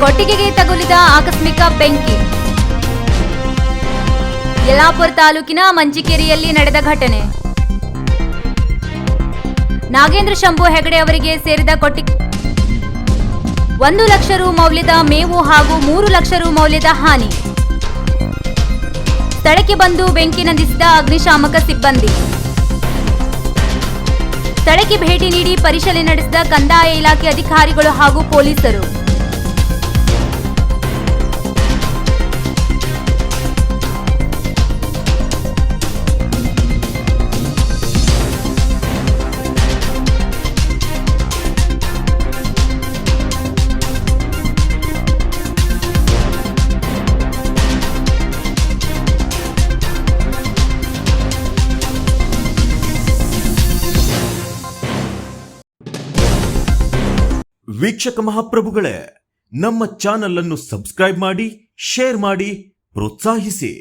ಕೊಟ್ಟಿಗೆಗೆ ತಗುಲಿದ ಆಕಸ್ಮಿಕ ಬೆಂಕಿ. ಯಲ್ಲಾಪುರ ತಾಲೂಕಿನ ಮಂಚಿಕೇರಿಯಲ್ಲಿ ನಡೆದ ಘಟನೆ. ನಾಗೇಂದ್ರ ಶಂಭು ಹೆಗಡೆ ಅವರಿಗೆ ಸೇರಿದ ಕೊಟ್ಟಿಗೆ 1 ಲಕ್ಷ ರು ಮೌಲ್ಯದ ಮೇವು ಹಾಗೂ 3 ಲಕ್ಷ ರು ಮೌಲ್ಯದ ಹಾನಿ. ಸ್ಥಳಕ್ಕೆ ಬಂದು ಬೆಂಕಿ ನಂದಿಸಿದ ಅಗ್ನಿಶಾಮಕ ಸಿಬ್ಬಂದಿ. ಸ್ಥಳಕ್ಕೆ ಭೇಟಿ ನೀಡಿ ಪರಿಶೀಲನೆ ನಡೆಸಿದ ಕಂದಾಯ ಇಲಾಖೆ ಅಧಿಕಾರಿಗಳು ಹಾಗೂ ಪೊಲೀಸರು. ವೀಕ್ಷಕ ಮಹಾಪ್ರಭುಗಳೇ, ನಮ್ಮ ಚಾನಲ್ ಅನ್ನು ಸಬ್ಸ್ಕ್ರೈಬ್ ಮಾಡಿ, ಶೇರ್ ಮಾಡಿ, ಪ್ರೋತ್ಸಾಹಿಸಿ.